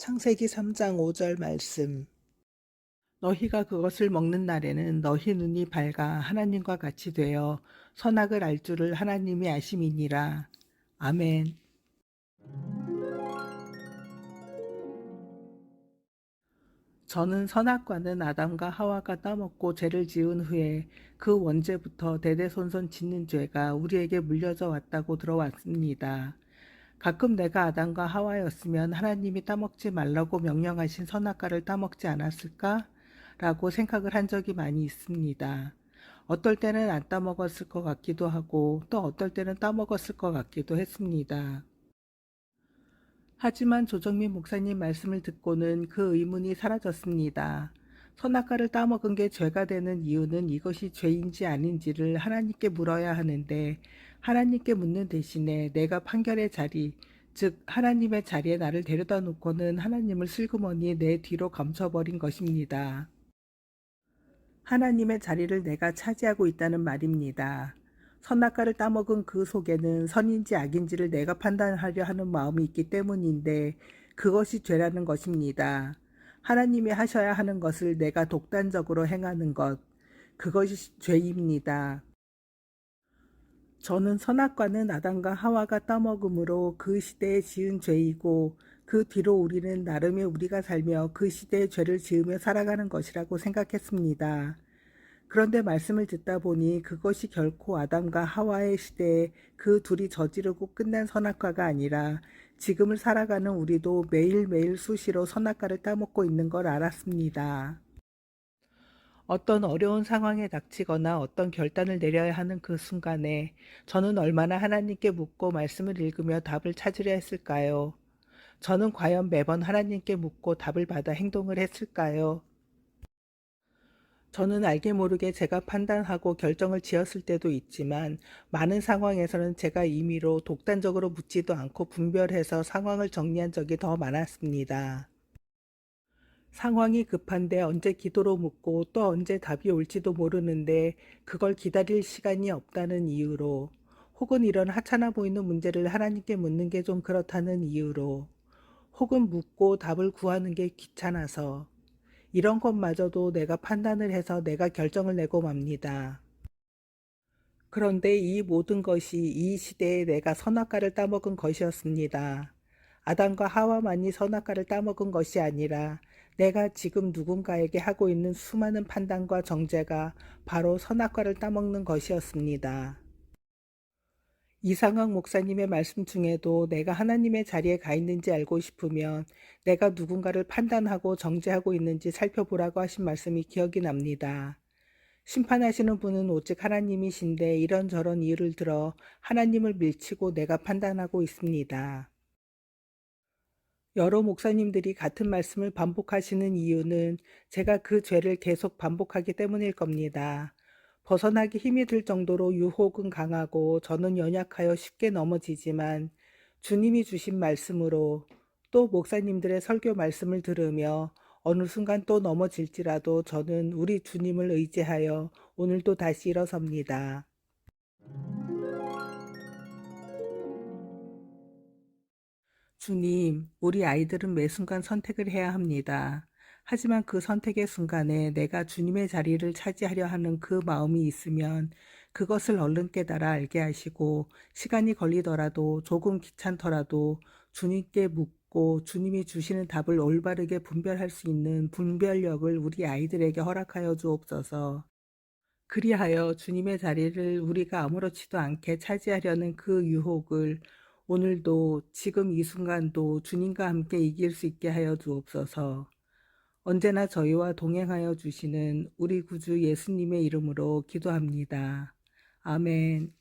창세기 3장 5절 말씀. 너희가 그것을 먹는 날에는 너희 눈이 밝아 하나님과 같이 되어 선악을 알 줄을 하나님이 아심이니라. 아멘. 저는 선악과는 아담과 하와가 따먹고 죄를 지은 후에 그 원죄부터 대대손손 짓는 죄가 우리에게 물려져 왔다고 들어왔습니다. 가끔 내가 아담과 하와였으면 하나님이 따먹지 말라고 명령하신 선악과를 따먹지 않았을까? 라고 생각을 한 적이 많이 있습니다. 어떨 때는 안 따먹었을 것 같기도 하고 또 어떨 때는 따먹었을 것 같기도 했습니다. 하지만 조정민 목사님 말씀을 듣고는 그 의문이 사라졌습니다. 선악과를 따먹은 게 죄가 되는 이유는 이것이 죄인지 아닌지를 하나님께 물어야 하는데 하나님께 묻는 대신에 내가 판결의 자리, 즉 하나님의 자리에 나를 데려다 놓고는 하나님을 슬그머니 내 뒤로 감춰버린 것입니다. 하나님의 자리를 내가 차지하고 있다는 말입니다. 선악과를 따먹은 그 속에는 선인지 악인지를 내가 판단하려 하는 마음이 있기 때문인데 그것이 죄라는 것입니다. 하나님이 하셔야 하는 것을 내가 독단적으로 행하는 것, 그것이 죄입니다. 저는 선악과는 아담과 하와가 따먹음으로 그 시대에 지은 죄이고 그 뒤로 우리는 나름의 우리가 살며 그 시대의 죄를 지으며 살아가는 것이라고 생각했습니다. 그런데 말씀을 듣다 보니 그것이 결코 아담과 하와의 시대에 그 둘이 저지르고 끝난 선악과가 아니라 지금을 살아가는 우리도 매일매일 수시로 선악과를 따먹고 있는 걸 알았습니다. 어떤 어려운 상황에 닥치거나 어떤 결단을 내려야 하는 그 순간에 저는 얼마나 하나님께 묻고 말씀을 읽으며 답을 찾으려 했을까요? 저는 과연 매번 하나님께 묻고 답을 받아 행동을 했을까요? 저는 알게 모르게 제가 판단하고 결정을 지었을 때도 있지만 많은 상황에서는 제가 임의로 독단적으로 묻지도 않고 분별해서 상황을 정리한 적이 더 많았습니다. 상황이 급한데 언제 기도로 묻고 또 언제 답이 올지도 모르는데 그걸 기다릴 시간이 없다는 이유로 혹은 이런 하찮아 보이는 문제를 하나님께 묻는 게 좀 그렇다는 이유로 혹은 묻고 답을 구하는 게 귀찮아서 이런 것마저도 내가 판단을 해서 내가 결정을 내고 맙니다. 그런데 이 모든 것이 이 시대에 내가 선악과를 따먹은 것이었습니다. 아담과 하와만이 선악과를 따먹은 것이 아니라 내가 지금 누군가에게 하고 있는 수많은 판단과 정죄가 바로 선악과를 따먹는 것이었습니다. 이상학 목사님의 말씀 중에도 내가 하나님의 자리에 가 있는지 알고 싶으면 내가 누군가를 판단하고 정죄하고 있는지 살펴보라고 하신 말씀이 기억이 납니다. 심판하시는 분은 오직 하나님이신데 이런저런 이유를 들어 하나님을 밀치고 내가 판단하고 있습니다. 여러 목사님들이 같은 말씀을 반복하시는 이유는 제가 그 죄를 계속 반복하기 때문일 겁니다. 벗어나기 힘이 들 정도로 유혹은 강하고 저는 연약하여 쉽게 넘어지지만 주님이 주신 말씀으로 또 목사님들의 설교 말씀을 들으며 어느 순간 또 넘어질지라도 저는 우리 주님을 의지하여 오늘도 다시 일어섭니다. 주님, 우리 아이들은 매 순간 선택을 해야 합니다. 하지만 그 선택의 순간에 내가 주님의 자리를 차지하려 하는 그 마음이 있으면 그것을 얼른 깨달아 알게 하시고 시간이 걸리더라도 조금 귀찮더라도 주님께 묻고 주님이 주시는 답을 올바르게 분별할 수 있는 분별력을 우리 아이들에게 허락하여 주옵소서. 그리하여 주님의 자리를 우리가 아무렇지도 않게 차지하려는 그 유혹을 오늘도 지금 이 순간도 주님과 함께 이길 수 있게 하여 주옵소서. 언제나 저희와 동행하여 주시는 우리 구주 예수님의 이름으로 기도합니다. 아멘.